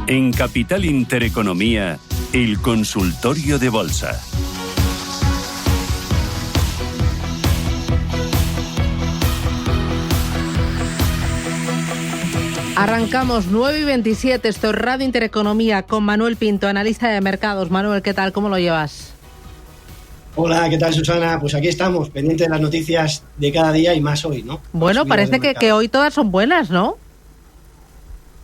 En Capital Intereconomía, el consultorio de bolsa. Arrancamos 9:27, esto es Radio Intereconomía con Manuel Pinto, analista de mercados. Manuel, ¿qué tal? ¿Cómo lo llevas? Hola, ¿qué tal, Susana? Pues aquí estamos, pendientes de las noticias de cada día y más hoy, ¿no? Bueno, parece que hoy todas son buenas, ¿no?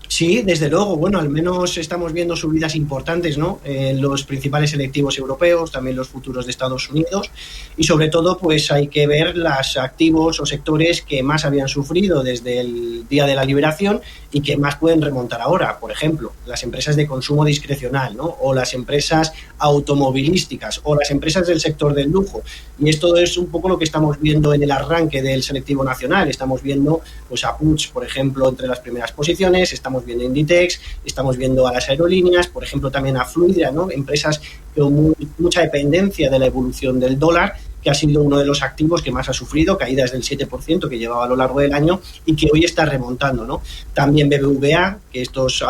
Sí, desde luego. Bueno, al menos estamos viendo subidas importantes, ¿no? En los principales selectivos europeos, también los futuros de Estados Unidos, y sobre todo, pues hay que ver los activos o sectores que más habían sufrido desde el día de la liberación y que más pueden remontar ahora. Por ejemplo, las empresas de consumo discrecional, ¿no? O las empresas automovilísticas o las empresas del sector del lujo. Y esto es un poco lo que estamos viendo en el arranque del selectivo nacional. Estamos viendo, pues, a Puig, por ejemplo, entre las primeras posiciones. Estamos viendo Inditex, estamos viendo a las aerolíneas, por ejemplo, también a Fluidra, ¿no? Empresas con mucha dependencia de la evolución del dólar, que ha sido uno de los activos que más ha sufrido, caídas del 7% que llevaba a lo largo del año y que hoy está remontando, ¿no? También BBVA, que estos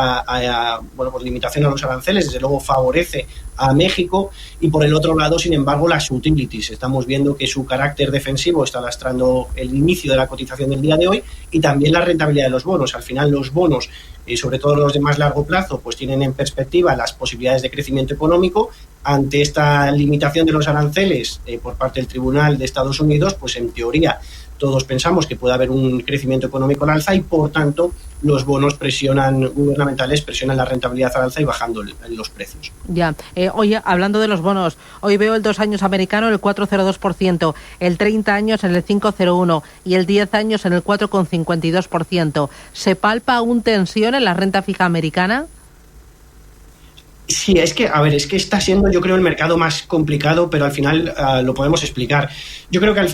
pues limitación a los aranceles, desde luego favorece a México, y por el otro lado, sin embargo, las utilities. Estamos viendo que su carácter defensivo está lastrando el inicio de la cotización del día de hoy y también la rentabilidad de los bonos. Al final, los bonos, y sobre todo los de más largo plazo, pues tienen en perspectiva las posibilidades de crecimiento económico. Ante esta limitación de los aranceles por parte del Tribunal de Estados Unidos, pues en teoría todos pensamos que puede haber un crecimiento económico al alza y, por tanto, los bonos gubernamentales presionan la rentabilidad al alza y bajando los precios. Ya. Oye, hablando de los bonos, hoy veo el 2 años americano en el 4,02%, el 30 años en el 5,01% y el 10 años en el 4,52%. ¿Se palpa aún tensión en la renta fija americana? Sí, es que está siendo, yo creo, el mercado más complicado, pero al final lo podemos explicar. Yo creo que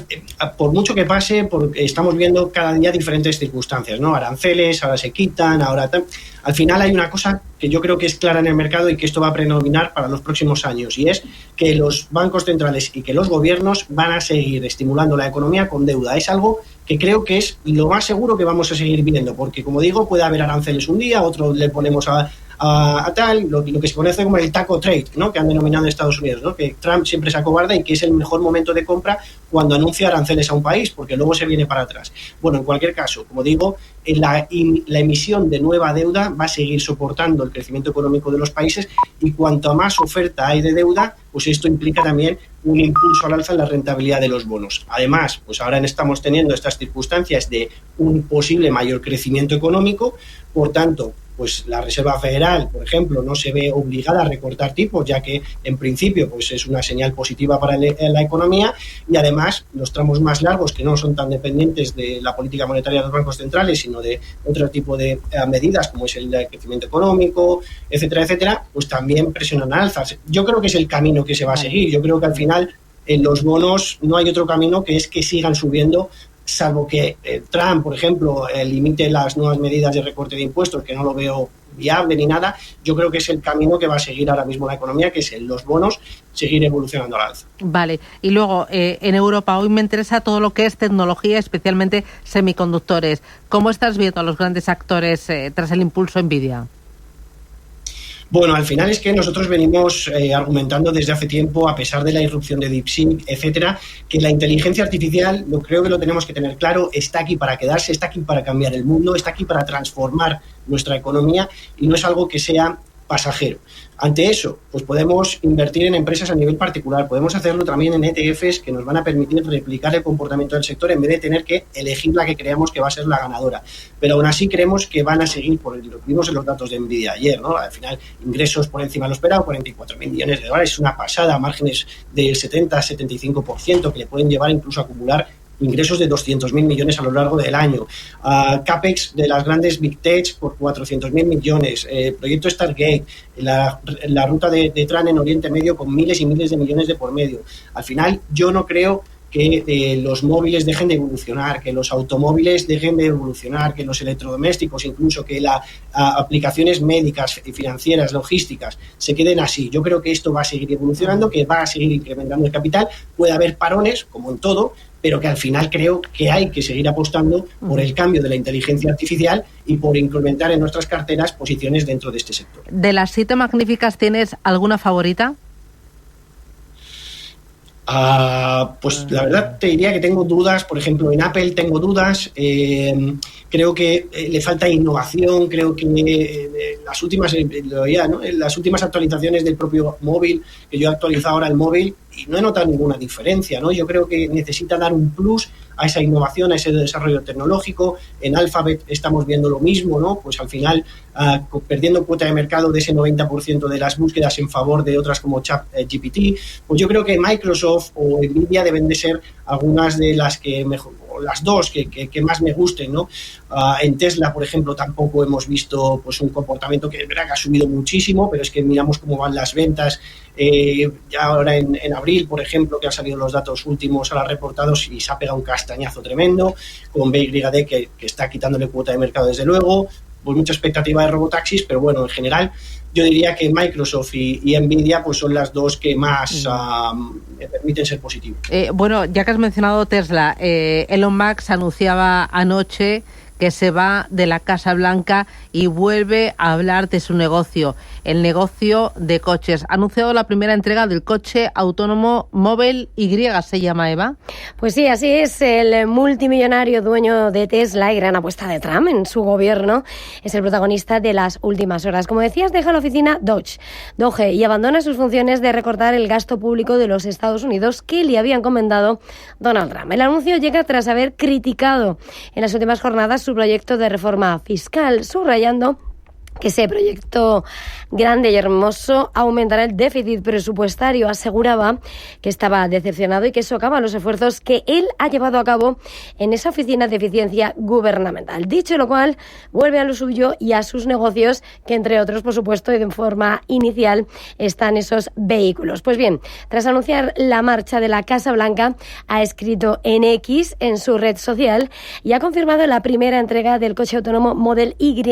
por mucho que pase, estamos viendo cada día diferentes circunstancias, ¿no? Aranceles, ahora se quitan, al final hay una cosa que yo creo que es clara en el mercado y que esto va a predominar para los próximos años, y es que los bancos centrales y que los gobiernos van a seguir estimulando la economía con deuda. Es algo que creo que es lo más seguro que vamos a seguir viendo, porque, como digo, puede haber aranceles un día, otro le ponemos a lo que se conoce como el taco trade, ¿no? Que han denominado en Estados Unidos, ¿no? Que Trump siempre se acobarda y que es el mejor momento de compra cuando anuncia aranceles a un país, porque luego se viene para atrás. Bueno, en cualquier caso, como digo, la emisión de nueva deuda va a seguir soportando el crecimiento económico de los países, y cuanto más oferta hay de deuda, pues esto implica también un impulso al alza en la rentabilidad de los bonos. Además, pues ahora estamos teniendo estas circunstancias de un posible mayor crecimiento económico, por tanto, pues la Reserva Federal, por ejemplo, no se ve obligada a recortar tipos, ya que en principio pues es una señal positiva para la economía, y además los tramos más largos, que no son tan dependientes de la política monetaria de los bancos centrales, sino de otro tipo de medidas, como es el crecimiento económico, etcétera, pues también presionan alzas. Yo creo que es el camino que se va a seguir. Yo creo que al final en los bonos no hay otro camino que es que sigan subiendo, salvo que Trump, por ejemplo, limite las nuevas medidas de recorte de impuestos, que no lo veo viable ni nada. Yo creo que es el camino que va a seguir ahora mismo la economía, que es en los bonos seguir evolucionando al alza. Vale, y luego en Europa hoy me interesa todo lo que es tecnología, especialmente semiconductores. ¿Cómo estás viendo a los grandes actores tras el impulso Nvidia? Bueno, al final es que nosotros venimos argumentando desde hace tiempo, a pesar de la irrupción de DeepSeek, etcétera, que la inteligencia artificial, creo que lo tenemos que tener claro, está aquí para quedarse, está aquí para cambiar el mundo, está aquí para transformar nuestra economía, y no es algo que sea pasajero. Ante eso, pues podemos invertir en empresas a nivel particular, podemos hacerlo también en ETFs que nos van a permitir replicar el comportamiento del sector en vez de tener que elegir la que creamos que va a ser la ganadora. Pero aún así creemos que van a seguir, por lo que vimos en los datos de Nvidia ayer, ¿no? Al final, ingresos por encima de lo esperado, 44.000 millones de dólares, es una pasada, márgenes del 70-75% que le pueden llevar incluso a acumular ingresos de 200.000 millones a lo largo del año, CAPEX de las grandes Big Tech por 400.000 millones, proyecto Stargate, la ruta de Tran en Oriente Medio con miles y miles de millones de por medio. Al final, yo no creo que los móviles dejen de evolucionar, que los automóviles dejen de evolucionar, que los electrodomésticos, incluso que las aplicaciones médicas, financieras, logísticas, se queden así. Yo creo que esto va a seguir evolucionando, que va a seguir incrementando el capital. Puede haber parones, como en todo, pero que al final creo que hay que seguir apostando por el cambio de la inteligencia artificial y por incrementar en nuestras carteras posiciones dentro de este sector. ¿De las 7 magníficas tienes alguna favorita? Pues la verdad te diría que tengo dudas. Por ejemplo, en Apple tengo dudas. Creo que le falta innovación. Creo que las últimas actualizaciones del propio móvil, que yo he actualizado ahora el móvil y no he notado ninguna diferencia, ¿no? Yo creo que necesita dar un plus a esa innovación, a ese desarrollo tecnológico. En Alphabet estamos viendo lo mismo, ¿no? Pues al final perdiendo cuota de mercado de ese 90% de las búsquedas en favor de otras como ChatGPT. Pues yo creo que Microsoft o Nvidia deben de ser algunas de las que mejor, o las dos que más me gusten, ¿no? En Tesla, por ejemplo, tampoco hemos visto pues un comportamiento que es verdad que ha subido muchísimo, pero es que miramos cómo van las ventas. Ya ahora en abril, por ejemplo, que han salido los datos últimos ahora reportados y se ha pegado un castañazo tremendo, con BYD que está quitándole cuota de mercado desde luego, pues mucha expectativa de robotaxis, pero bueno, en general yo diría que Microsoft y Nvidia pues son las dos que más me permiten ser positivos. Bueno, ya que has mencionado Tesla, Elon Musk anunciaba anoche que se va de la Casa Blanca y vuelve a hablar de su negocio, el negocio de coches. Ha anunciado la primera entrega del coche autónomo Model Y, ¿se llama, Eva? Pues sí, así es. El multimillonario dueño de Tesla y gran apuesta de Trump en su gobierno es el protagonista de las últimas horas. Como decías, deja la oficina Doge y abandona sus funciones de recortar el gasto público de los Estados Unidos que le había encomendado Donald Trump. El anuncio llega tras haber criticado en las últimas jornadas su proyecto de reforma fiscal, subrayando que ese proyecto grande y hermoso aumentará el déficit presupuestario. Aseguraba que estaba decepcionado y que socava los esfuerzos que él ha llevado a cabo en esa oficina de eficiencia gubernamental. Dicho lo cual, vuelve a lo suyo y a sus negocios, que entre otros, por supuesto, y de forma inicial, están esos vehículos. Pues bien, tras anunciar la marcha de la Casa Blanca, ha escrito en X, en su red social, y ha confirmado la primera entrega del coche autónomo Model Y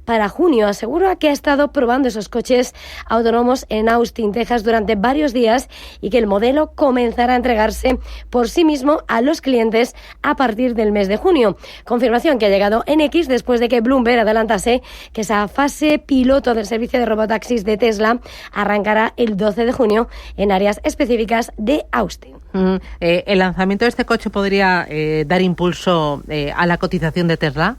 para junio. Asegura que ha estado probando esos coches autónomos en Austin, Texas, durante varios días y que el modelo comenzará a entregarse por sí mismo a los clientes a partir del mes de junio. Confirmación que ha llegado en X después de que Bloomberg adelantase que esa fase piloto del servicio de robotaxis de Tesla arrancará el 12 de junio en áreas específicas de Austin. ¿El lanzamiento de este coche podría dar impulso a la cotización de Tesla?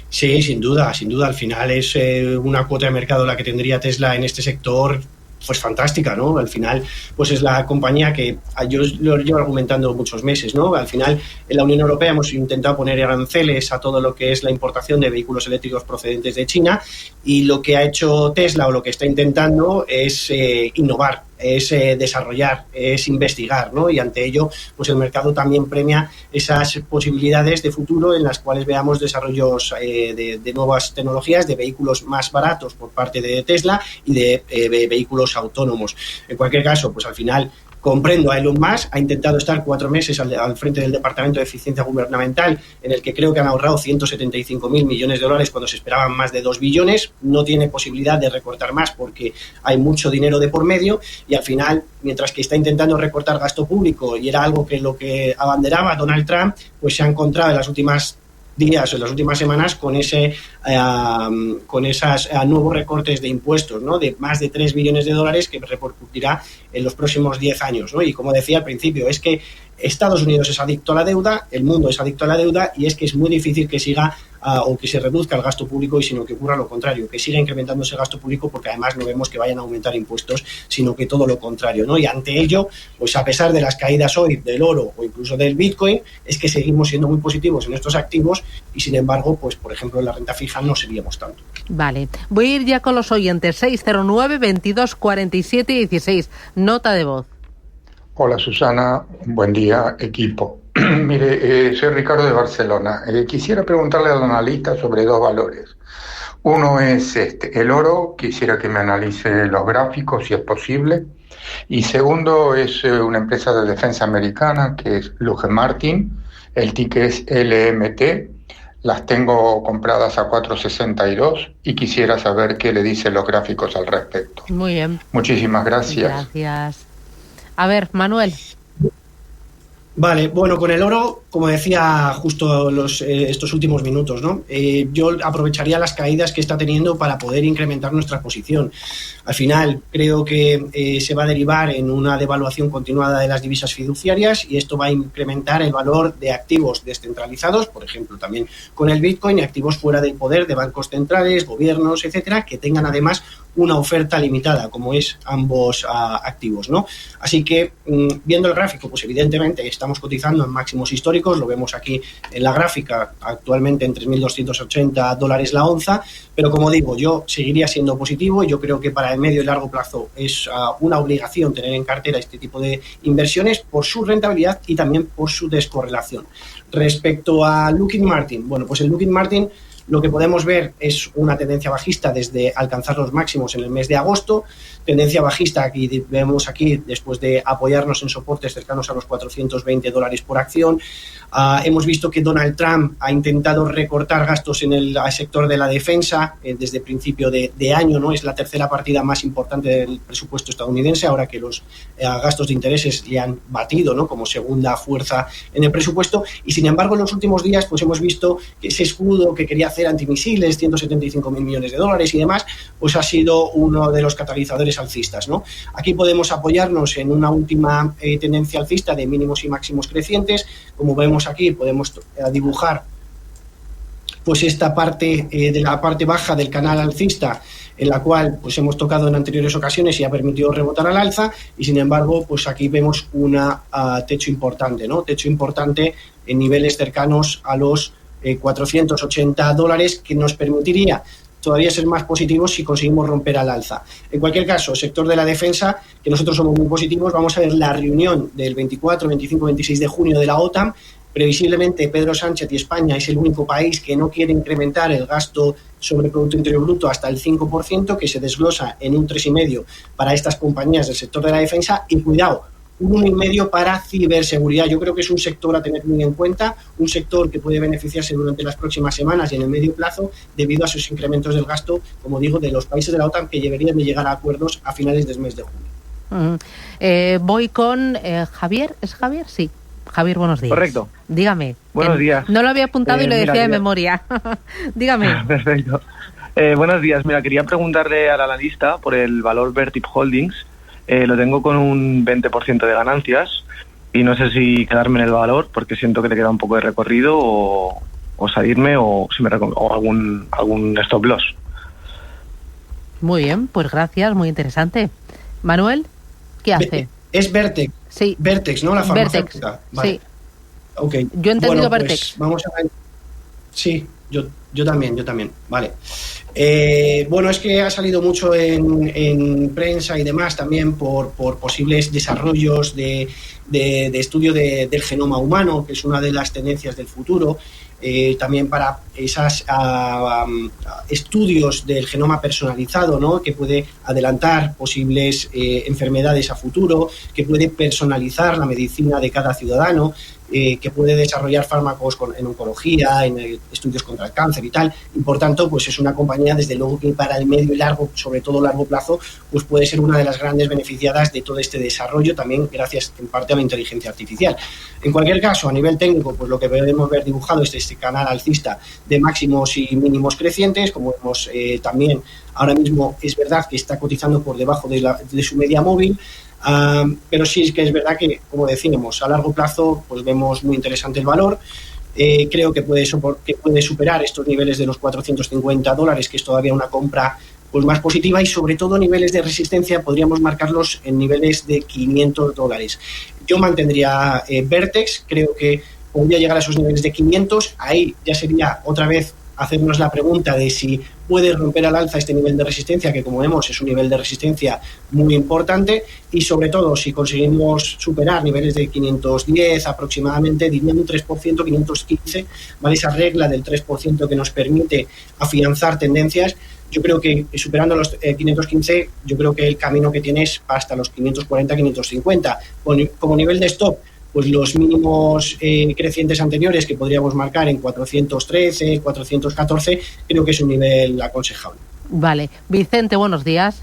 Sí, sin duda. Al final es una cuota de mercado la que tendría Tesla en este sector, pues fantástica, ¿no? Al final, pues es la compañía que yo lo llevo argumentando muchos meses, ¿no? Al final, en la Unión Europea hemos intentado poner aranceles a todo lo que es la importación de vehículos eléctricos procedentes de China, y lo que ha hecho Tesla o lo que está intentando es innovar, es desarrollar, es investigar, ¿no? Y ante ello, pues el mercado también premia esas posibilidades de futuro en las cuales veamos desarrollos de nuevas tecnologías, de vehículos más baratos por parte de Tesla y de vehículos autónomos. En cualquier caso, pues al final comprendo a Elon Musk, ha intentado estar 4 meses al frente del Departamento de Eficiencia Gubernamental, en el que creo que han ahorrado 175.000 millones de dólares cuando se esperaban más de 2 billones. No tiene posibilidad de recortar más porque hay mucho dinero de por medio, y al final, mientras que está intentando recortar gasto público, y era algo que lo que abanderaba Donald Trump, pues se ha encontrado en las últimas días o en las últimas semanas con esas nuevos recortes de impuestos, ¿no? De más de 3 billones de dólares que repercutirá en los próximos 10 años, ¿no? Y como decía al principio, es que Estados Unidos es adicto a la deuda, el mundo es adicto a la deuda, y es que es muy difícil que siga o que se reduzca el gasto público, y sino que ocurra lo contrario, que siga incrementándose el gasto público, porque además no vemos que vayan a aumentar impuestos, sino que todo lo contrario, ¿no? Y ante ello, pues a pesar de las caídas hoy del oro o incluso del Bitcoin, es que seguimos siendo muy positivos en estos activos, y sin embargo, pues por ejemplo en la renta fija no seríamos tanto. Vale, voy a ir ya con los oyentes. 609 22 47 16, nota de voz. Hola Susana, buen día equipo. Mire, soy Ricardo de Barcelona. Quisiera preguntarle al analista sobre 2 valores. Uno es el oro, quisiera que me analice los gráficos si es posible. Y segundo es una empresa de defensa americana que es Lockheed Martin, el ticker es LMT. Las tengo compradas a 4.62 y quisiera saber qué le dicen los gráficos al respecto. Muy bien. Muchísimas gracias. Gracias. A ver, Manuel. Vale, bueno, con el oro, como decía justo estos últimos minutos, ¿no? Yo aprovecharía las caídas que está teniendo para poder incrementar nuestra posición. Al final, creo que se va a derivar en una devaluación continuada de las divisas fiduciarias y esto va a incrementar el valor de activos descentralizados, por ejemplo, también con el Bitcoin, y activos fuera del poder de bancos centrales, gobiernos, etcétera, que tengan además una oferta limitada, como es ambos activos, ¿no? Así que, viendo el gráfico, pues evidentemente estamos cotizando en máximos históricos, lo vemos aquí en la gráfica, actualmente en $3.280 la onza, pero como digo, yo seguiría siendo positivo y yo creo que para el medio y largo plazo es una obligación tener en cartera este tipo de inversiones por su rentabilidad y también por su descorrelación. Respecto a Lockheed Martin, bueno, pues el Lockheed Martin lo que podemos ver es una tendencia bajista desde alcanzar los máximos en el mes de agosto, tendencia bajista que vemos aquí después de apoyarnos en soportes cercanos a los $420 por acción. Hemos visto que Donald Trump ha intentado recortar gastos en el sector de la defensa desde principio de año, ¿no? Es la tercera partida más importante del presupuesto estadounidense, ahora que los gastos de intereses le han batido, ¿no? Como segunda fuerza en el presupuesto, y sin embargo en los últimos días pues hemos visto que ese escudo que quería hacer antimisiles, $175.000 millones y demás, pues ha sido uno de los catalizadores alcistas, ¿no? Aquí podemos apoyarnos en una última tendencia alcista de mínimos y máximos crecientes. Como vemos aquí, podemos dibujar pues esta parte de la parte baja del canal alcista, en la cual pues hemos tocado en anteriores ocasiones y ha permitido rebotar al alza, y sin embargo pues aquí vemos una techo importante, ¿no? Techo importante en niveles cercanos a los $480, que nos permitiría todavía ser más positivos si conseguimos romper al alza. En cualquier caso, sector de la defensa, que nosotros somos muy positivos, vamos a ver la reunión del 24, 25, 26 de junio de la OTAN. Previsiblemente Pedro Sánchez y España es el único país que no quiere incrementar el gasto sobre Producto Interior Bruto hasta el 5%, que se desglosa en un 3,5% para estas compañías del sector de la defensa, y cuidado, un 1,5% para ciberseguridad. Yo creo que es un sector a tener muy en cuenta, un sector que puede beneficiarse durante las próximas semanas y en el medio plazo debido a sus incrementos del gasto, como digo, de los países de la OTAN, que deberían de llegar a acuerdos a finales del mes de junio. Voy con Javier. ¿Es Javier? Sí. Javier, buenos días. Correcto. Dígame. Buenos días. No lo había apuntado y lo decía de memoria. Dígame. Perfecto. Buenos días. Mira, quería preguntarle al analista por el valor Vertiv Holdings. Lo tengo con un 20% de ganancias y no sé si quedarme en el valor porque siento que le queda un poco de recorrido o salirme o algún stop loss. Muy bien, pues gracias, muy interesante. Manuel, ¿qué hace? Es Vertex. Sí. Vertex, ¿no? La farmacéutica. Vertex, vale. sí. Okay. Yo he entendido pues Vertex. Vamos a ver. Sí, yo también. Vale. Bueno, es que ha salido mucho en prensa y demás también por posibles desarrollos de estudio del genoma humano, que es una de las tendencias del futuro. También para esos estudios del genoma personalizado, ¿no? Que puede adelantar posibles enfermedades a futuro, que puede personalizar la medicina de cada ciudadano, que puede desarrollar fármacos en oncología, en estudios contra el cáncer y tal, y por tanto pues es una compañía desde luego que para el medio y largo, sobre todo largo plazo, pues puede ser una de las grandes beneficiadas de todo este desarrollo, también gracias en parte a la inteligencia artificial. En cualquier caso, a nivel técnico, pues lo que podemos ver dibujado es este canal alcista de máximos y mínimos crecientes, como vemos también ahora mismo es verdad que está cotizando por debajo de su media móvil. Pero sí es que es verdad que, como decíamos, a largo plazo pues vemos muy interesante el valor. Creo que puede superar estos niveles de los $450, que es todavía una compra pues más positiva, y sobre todo niveles de resistencia podríamos marcarlos en niveles de $500. Yo mantendría Vertex, creo que podría llegar a esos niveles de 500, ahí ya sería otra vez hacernos la pregunta de si puede romper al alza este nivel de resistencia, que como vemos es un nivel de resistencia muy importante, y sobre todo si conseguimos superar niveles de 510 aproximadamente, diría un 3%, 515, ¿vale? Esa regla del 3% que nos permite afianzar tendencias. Yo creo que superando los 515, yo creo que el camino que tienes hasta los 540, 550. Como nivel de stop, pues los mínimos crecientes anteriores que podríamos marcar en 413, 414, creo que es un nivel aconsejable. Vale. Vicente, buenos días.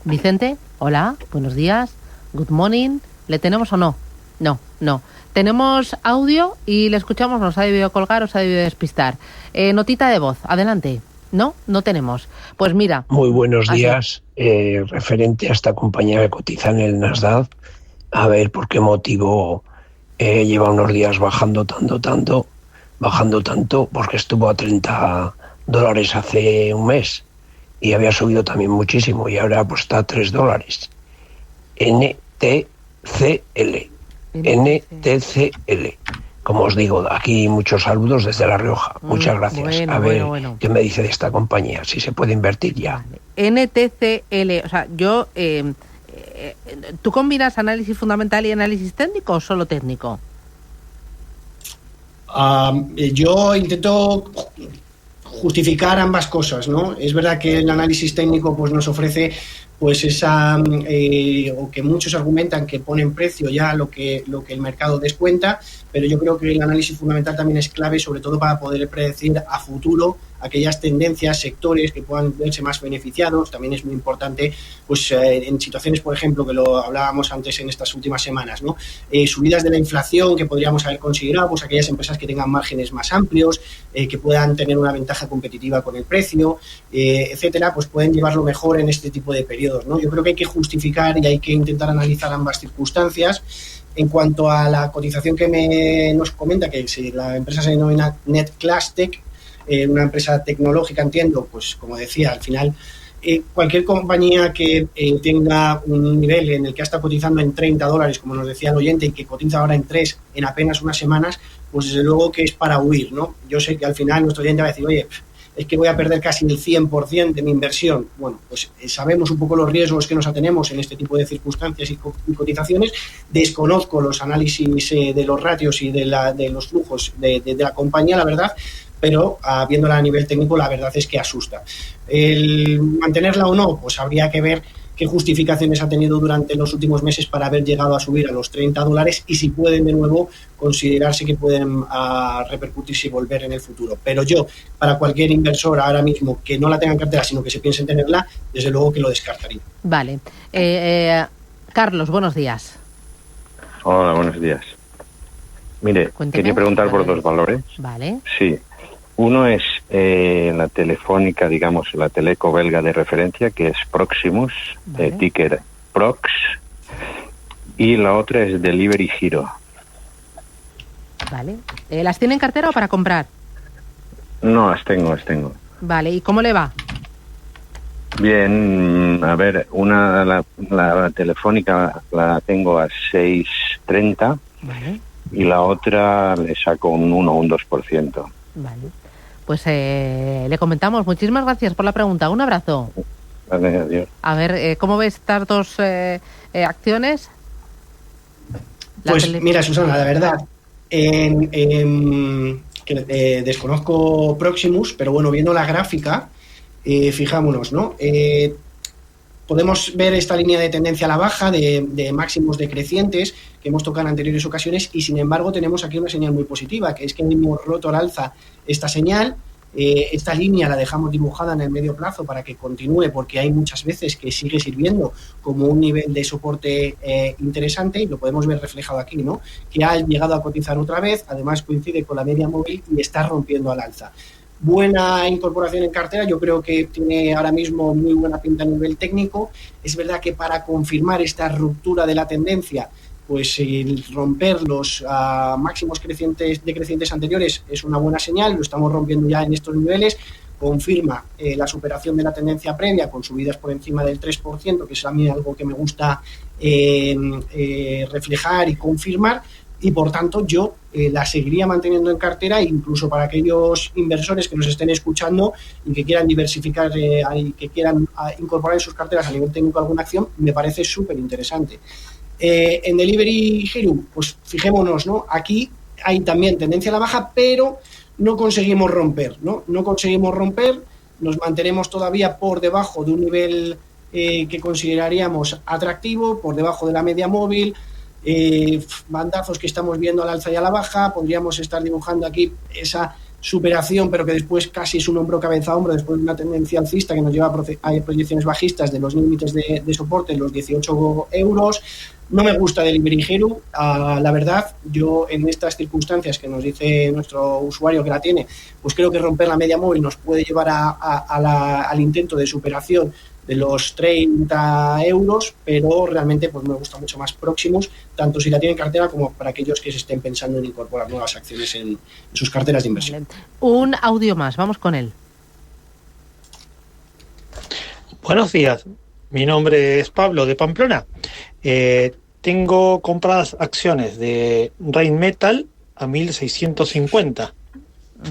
Vicente, hola, buenos días. Good morning. ¿Le tenemos o no? No. Tenemos audio y le escuchamos, nos ha debido colgar, os ha debido despistar. Notita de voz, adelante. No tenemos. Pues mira. Muy buenos días. Referente a esta compañía que cotiza en el Nasdaq, a ver por qué motivo lleva unos días bajando tanto, porque estuvo a $30 hace un mes y había subido también muchísimo y ahora pues está a $3. NTCL. Como os digo, aquí muchos saludos desde La Rioja. Muchas gracias. Bueno. ¿Qué me dice de esta compañía? Si se puede invertir ya. Vale. NTCL, o sea, yo... ¿tú combinas análisis fundamental y análisis técnico o solo técnico? Yo intento justificar ambas cosas, ¿no? Es verdad que el análisis técnico pues nos ofrece pues esa o que muchos argumentan que ponen precio ya lo que el mercado descuenta, pero yo creo que el análisis fundamental también es clave, sobre todo para poder predecir a futuro aquellas tendencias, sectores que puedan verse más beneficiados. También es muy importante pues en situaciones, por ejemplo, que lo hablábamos antes en estas últimas semanas, ¿no? Subidas de la inflación que podríamos haber considerado, pues aquellas empresas que tengan márgenes más amplios, que puedan tener una ventaja competitiva con el precio, etcétera, pues pueden llevarlo mejor en este tipo de periodos, ¿no? Yo creo que hay que justificar y hay que intentar analizar ambas circunstancias. En cuanto a la cotización que nos comenta, que si la empresa se denomina NetClassTech, una empresa tecnológica, entiendo, pues como decía, al final cualquier compañía que tenga un nivel en el que está cotizando en $30, como nos decía el oyente, y que cotiza ahora en 3 en apenas unas semanas, pues desde luego que es para huir, ¿no? Yo sé que al final nuestro oyente va a decir, oye, es que voy a perder casi el 100% de mi inversión. Bueno, pues sabemos un poco los riesgos que nos atenemos en este tipo de circunstancias y cotizaciones. Desconozco los análisis de los ratios y de los flujos de la compañía, la verdad, pero viéndola a nivel técnico, la verdad es que asusta. El mantenerla o no, pues habría que ver qué justificaciones ha tenido durante los últimos meses para haber llegado a subir a los $30 y si pueden de nuevo considerarse que pueden repercutirse y volver en el futuro. Pero yo, para cualquier inversor ahora mismo que no la tenga en cartera, sino que se piense en tenerla, desde luego que lo descartaría. Vale. Carlos, buenos días. Hola, buenos días. Mire, Cuénteme. quería preguntar por dos valores. Vale. Sí. Uno es la telefónica, digamos, la teleco belga de referencia, que es Proximus, Vale. ticker Prox, y la otra es Delivery Hero. Vale. ¿Las tiene en cartera o para comprar? No, las tengo. Vale. ¿Y cómo le va? Bien, a ver, la telefónica la tengo a 6.30 Vale. y la otra le saco un 1 o un 2%. Vale. Pues le comentamos. Muchísimas gracias por la pregunta. Un abrazo. Vale, adiós. A ver, ¿cómo ves estas dos acciones? Pues mira, Susana, la verdad, desconozco Proximus, pero bueno, viendo la gráfica, fijámonos, ¿no? Podemos ver esta línea de tendencia a la baja de máximos decrecientes que hemos tocado en anteriores ocasiones y sin embargo tenemos aquí una señal muy positiva, que es que hemos roto al alza esta señal. Esta línea la dejamos dibujada en el medio plazo para que continúe, porque hay muchas veces que sigue sirviendo como un nivel de soporte interesante y lo podemos ver reflejado aquí, ¿no? Que ha llegado a cotizar otra vez, además coincide con la media móvil y está rompiendo al alza. Buena incorporación en cartera, yo creo que tiene ahora mismo muy buena pinta a nivel técnico. Es verdad que para confirmar esta ruptura de la tendencia, pues el romper los máximos decrecientes anteriores es una buena señal, lo estamos rompiendo ya en estos niveles, confirma la superación de la tendencia previa con subidas por encima del 3%, que es a mí algo que me gusta reflejar y confirmar. y por tanto yo la seguiría manteniendo en cartera, incluso para aquellos inversores que nos estén escuchando y que quieran diversificar y que quieran incorporar en sus carteras a nivel técnico alguna acción, me parece súper interesante. En Delivery Hero, pues fijémonos, ¿no? Aquí hay también tendencia a la baja, pero no conseguimos romper, ¿no? No conseguimos romper, nos mantenemos todavía por debajo de un nivel que consideraríamos atractivo, por debajo de la media móvil, bandazos que estamos viendo al alza y a la baja, podríamos estar dibujando aquí esa superación, pero que después casi es un hombro cabeza a hombro, después de una tendencia alcista que nos lleva a proyecciones bajistas de los límites de soporte en los 18 euros. No me gusta Delivery Hero, la verdad. Yo en estas circunstancias que nos dice nuestro usuario que la tiene, pues creo que romper la media móvil nos puede llevar al intento de superación de los 30 euros, pero realmente pues me gusta mucho más Proximus, tanto si la tienen en cartera como para aquellos que se estén pensando en incorporar nuevas acciones en sus carteras de inversión. Vale. Un audio más, vamos con él. Buenos días, mi nombre es Pablo de Pamplona. Tengo compradas acciones de Rheinmetall a 1.650.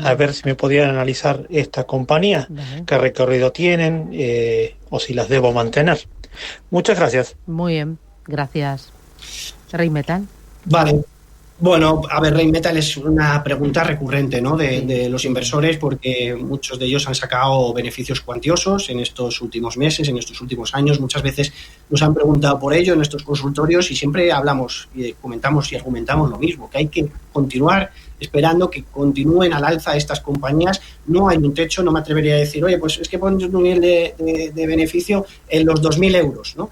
A ver si me podían analizar esta compañía, qué recorrido tienen o si las debo mantener. Muchas gracias. Muy bien, gracias. Rheinmetall. Vale. Bueno, a ver, Rheinmetall es una pregunta recurrente, ¿no? de los inversores, porque muchos de ellos han sacado beneficios cuantiosos en estos últimos meses, en estos últimos años. Muchas veces nos han preguntado por ello en nuestros consultorios y siempre hablamos y comentamos y argumentamos lo mismo, que hay que continuar esperando que continúen al alza estas compañías. No hay un techo, no me atrevería a decir, oye, pues es que pones un nivel de beneficio en los 2.000 euros, ¿no?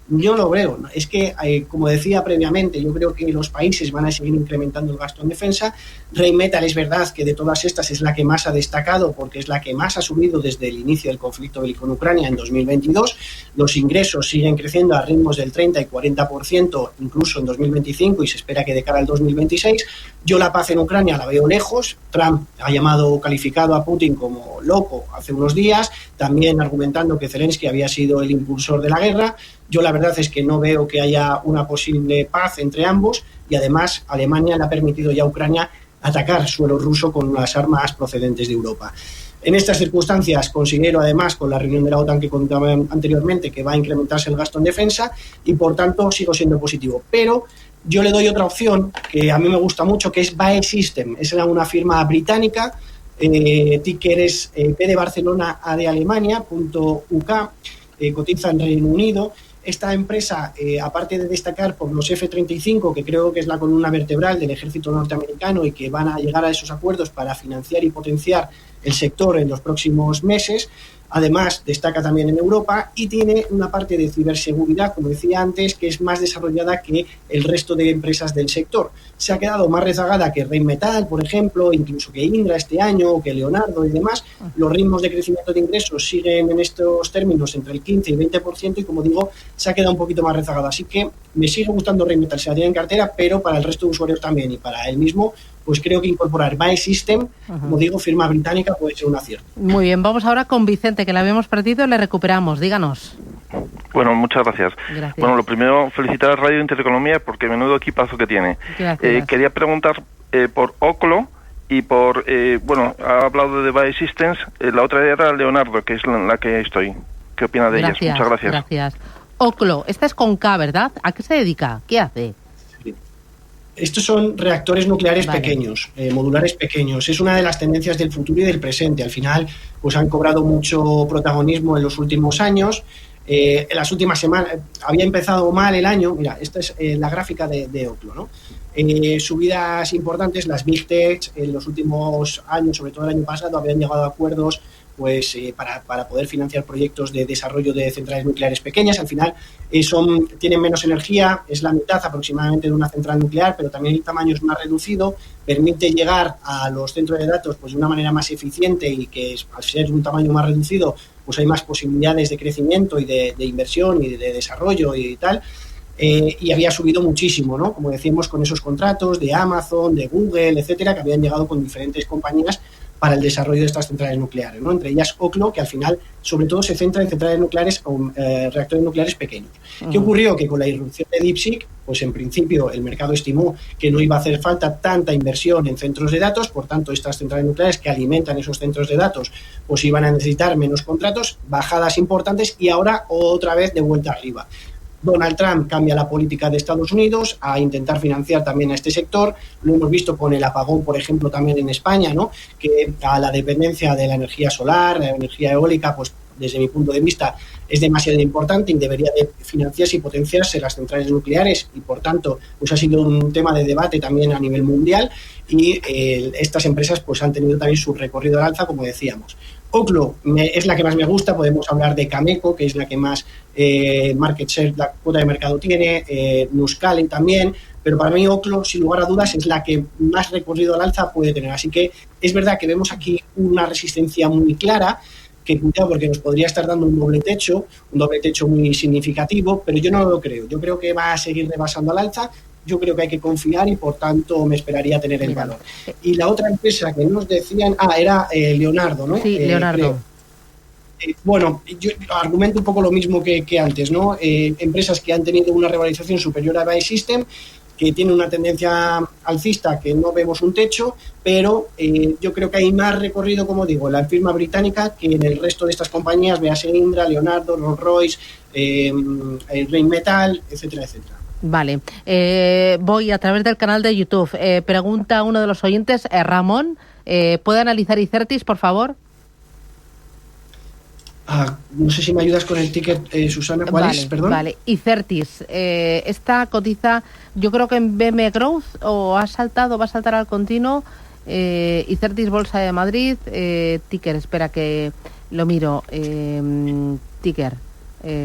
Yo lo veo, ¿no? Es que, como decía previamente, yo creo que los países van a seguir incrementando el gasto en defensa. Rheinmetall es verdad que de todas estas es la que más ha destacado porque es la que más ha subido desde el inicio del conflicto bélico en Ucrania en 2022. Los ingresos siguen creciendo a ritmos del 30 y 40% incluso en 2025 y se espera que de cara al 2026. Yo la paz en Ucrania la veo lejos. Trump ha calificado a Putin como loco hace unos días, también argumentando que Zelensky había sido el impulsor de la guerra. Yo la verdad es que no veo que haya una posible paz entre ambos y además Alemania le ha permitido ya a Ucrania atacar suelo ruso con las armas procedentes de Europa. En estas circunstancias considero además con la reunión de la OTAN que contaba anteriormente que va a incrementarse el gasto en defensa y por tanto sigo siendo positivo. Pero yo le doy otra opción que a mí me gusta mucho, que es BAE System. Es una firma británica, ticker es P de Barcelona, A de Alemania, .uk, cotiza en Reino Unido. Esta empresa, aparte de destacar por los F-35, que creo que es la columna vertebral del ejército norteamericano y que van a llegar a esos acuerdos para financiar y potenciar el sector en los próximos meses, además destaca también en Europa y tiene una parte de ciberseguridad, como decía antes, que es más desarrollada que el resto de empresas del sector. Se ha quedado más rezagada que Rheinmetall, por ejemplo, incluso que Indra este año, o que Leonardo y demás. Los ritmos de crecimiento de ingresos siguen en estos términos entre el 15 y 20% y, como digo, se ha quedado un poquito más rezagado. Así que me sigue gustando Rheinmetall, se la tiene en cartera, pero para el resto de usuarios también y para él mismo, pues creo que incorporar BAE System, como digo, firma británica, puede ser un acierto. Muy bien, vamos ahora con Vicente, que la habíamos perdido y le recuperamos. Díganos. Bueno, muchas gracias. Bueno, lo primero, felicitar a Radio Intereconomía porque menudo equipazo que tiene. Quería preguntar por Oclo y por, ha hablado de BAE Systems, la otra era Leonardo, que es la que estoy. ¿Qué opina de ellas? Muchas gracias. Gracias. Oclo, esta es con K, ¿verdad? ¿A qué se dedica? ¿Qué hace? Estos son reactores nucleares pequeños, modulares pequeños. Es una de las tendencias del futuro y del presente. Al final, pues han cobrado mucho protagonismo en los últimos años. En las últimas semanas había empezado mal el año. Mira, esta es la gráfica de Oclo, ¿no? Subidas importantes, las Big Tech en los últimos años, sobre todo el año pasado, habían llegado a acuerdos pues para poder financiar proyectos de desarrollo de centrales nucleares pequeñas. Al final tienen menos energía, es la mitad aproximadamente de una central nuclear, pero también el tamaño es más reducido, permite llegar a los centros de datos pues de una manera más eficiente y que al ser un tamaño más reducido pues hay más posibilidades de crecimiento y de inversión y de desarrollo y tal. Y había subido muchísimo, ¿no? Como decíamos, con esos contratos de Amazon, de Google, etcétera, que habían llegado con diferentes compañías para el desarrollo de estas centrales nucleares, ¿no? Entre ellas Oklo, que al final sobre todo se centra en centrales nucleares o reactores nucleares pequeños. ¿Qué ocurrió? Que con la irrupción de DeepSeek, pues en principio el mercado estimó que no iba a hacer falta tanta inversión en centros de datos, por tanto estas centrales nucleares que alimentan esos centros de datos pues iban a necesitar menos contratos, bajadas importantes y ahora otra vez de vuelta arriba. Donald Trump cambia la política de Estados Unidos a intentar financiar también a este sector. Lo hemos visto con el apagón, por ejemplo, también en España, ¿no? Que a la dependencia de la energía solar, la energía eólica, pues desde mi punto de vista es demasiado importante y debería de financiarse y potenciarse las centrales nucleares y por tanto pues ha sido un tema de debate también a nivel mundial y estas empresas pues han tenido también su recorrido al alza, como decíamos. Oklo es la que más me gusta, podemos hablar de Cameco, que es la que más market share, la cuota de mercado tiene, Nuskalen también, pero para mí Oklo, sin lugar a dudas, es la que más recorrido al alza puede tener. Así que es verdad que vemos aquí una resistencia muy clara, que cuidado porque nos podría estar dando un doble techo muy significativo, pero yo no lo creo. Yo creo que va a seguir rebasando al alza. Yo creo que hay que confiar y, por tanto, me esperaría tener el valor. Y la otra empresa que nos decían... era Leonardo, ¿no? Sí, Leonardo. Bueno, yo argumento un poco lo mismo que antes, ¿no? Empresas que han tenido una revalorización superior a Buy System, que tienen una tendencia alcista que no vemos un techo, pero yo creo que hay más recorrido, como digo, en la firma británica que en el resto de estas compañías, véase Indra, Leonardo, Rolls-Royce, Rheinmetall, etcétera, etcétera. Vale, voy a través del canal de YouTube. Pregunta uno de los oyentes, Ramón, ¿puede analizar Icertis, por favor? No sé si me ayudas con el ticket, Susana, ¿cuál es? Perdón. Vale, Icertis, esta cotiza, yo creo que en BM Growth, o va a saltar al continuo, Icertis Bolsa de Madrid, ticker, espera que lo miro, ticker,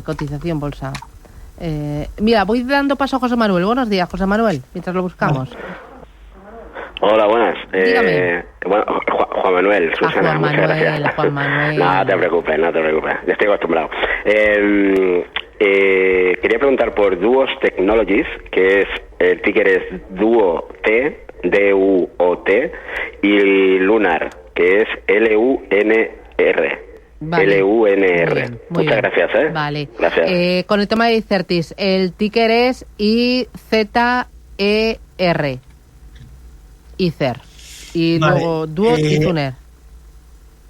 cotización bolsa. Mira, voy dando paso a José Manuel. Buenos días, José Manuel, mientras lo buscamos. Hola, buenas. Dígame. Bueno, Juan Manuel, Susana, muchas gracias. Juan Manuel. No te preocupes, ya estoy acostumbrado. Quería preguntar por Duos Technologies, que es, el ticker es Duo-T, D-U-O-T, y Lunar, que es L-U-N-R. Vale. L-U-N-R. Muchas gracias, Vale. Gracias. Con el tema de Icertis, el ticker es I-Z-E-R. Icer. Y vale. Luego Duo y Tuner.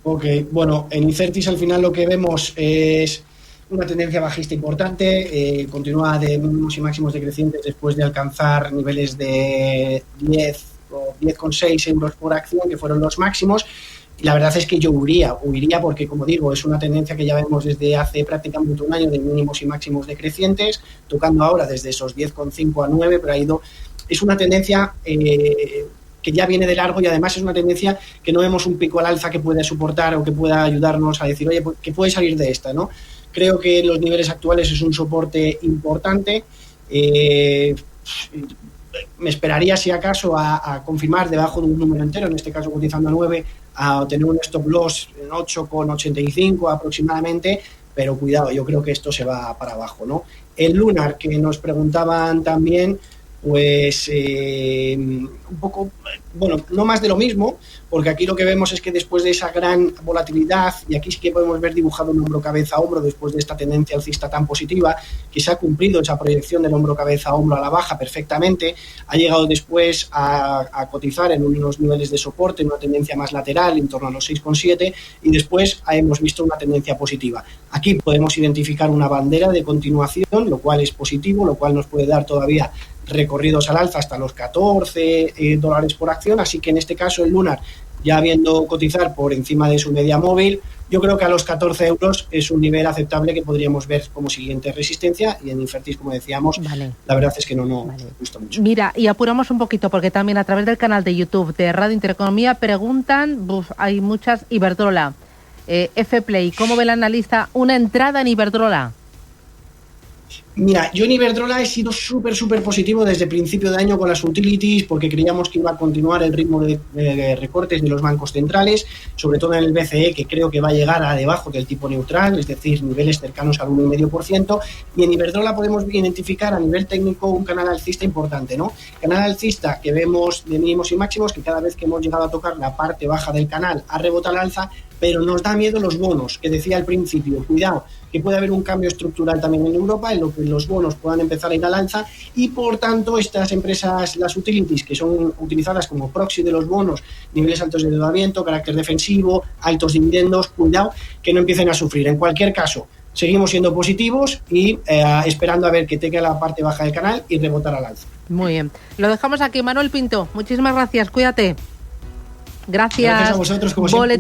Ok, bueno, en Icertis al final lo que vemos es una tendencia bajista importante, continúa de mínimos y máximos decrecientes después de alcanzar niveles de 10 o 10,6 euros por acción, que fueron los máximos. Y la verdad es que yo huiría porque, como digo, es una tendencia que ya vemos desde hace prácticamente un año de mínimos y máximos decrecientes, tocando ahora desde esos 10,5 a 9, pero ha ido... Es una tendencia que ya viene de largo y además es una tendencia que no vemos un pico al alza que pueda soportar o que pueda ayudarnos a decir, oye, que puede salir de esta, ¿no? Creo que los niveles actuales es un soporte importante. Me esperaría, si acaso, a confirmar debajo de un número entero, en este caso cotizando a 9, a tener un stop loss en 8,85 aproximadamente, pero cuidado, yo creo que esto se va para abajo, ¿no? El Lunar, que nos preguntaban también, pues un poco, bueno, no más de lo mismo, porque aquí lo que vemos es que después de esa gran volatilidad, y aquí sí que podemos ver dibujado un hombro cabeza hombro después de esta tendencia alcista tan positiva, que se ha cumplido esa proyección del hombro cabeza hombro a la baja perfectamente, ha llegado después a cotizar en unos niveles de soporte, en una tendencia más lateral, en torno a los 6,7, y después hemos visto una tendencia positiva. Aquí podemos identificar una bandera de continuación, lo cual es positivo, lo cual nos puede dar todavía recorridos al alza hasta los $14 por acción, así que en este caso el Lunar, ya viendo cotizar por encima de su media móvil, yo creo que a los 14 euros es un nivel aceptable que podríamos ver como siguiente resistencia, y en Icertis, como decíamos, la verdad es que no gusta mucho. Mira, y apuramos un poquito porque también a través del canal de YouTube de Radio Intereconomía preguntan, hay muchas, Iberdrola, F-Play, ¿cómo ve el analista una entrada en Iberdrola? Mira, yo en Iberdrola he sido súper positivo desde principio de año con las utilities, porque creíamos que iba a continuar el ritmo de recortes de los bancos centrales, sobre todo en el BCE, que creo que va a llegar a debajo del tipo neutral, es decir, niveles cercanos al 1,5%, y en Iberdrola podemos identificar a nivel técnico un canal alcista importante, ¿no? Canal alcista que vemos de mínimos y máximos, que cada vez que hemos llegado a tocar la parte baja del canal ha rebotado al alza, pero nos da miedo los bonos, que decía al principio, cuidado, que puede haber un cambio estructural también en Europa, en lo que los bonos puedan empezar a ir al alza, y por tanto estas empresas, las utilities, que son utilizadas como proxy de los bonos, niveles altos de endeudamiento, carácter defensivo, altos dividendos, cuidado, que no empiecen a sufrir. En cualquier caso, seguimos siendo positivos y esperando a ver que tenga la parte baja del canal y rebotar al alza. Muy bien. Lo dejamos aquí, Manuel Pinto. Muchísimas gracias, cuídate. Gracias. Gracias a vosotros, como siempre.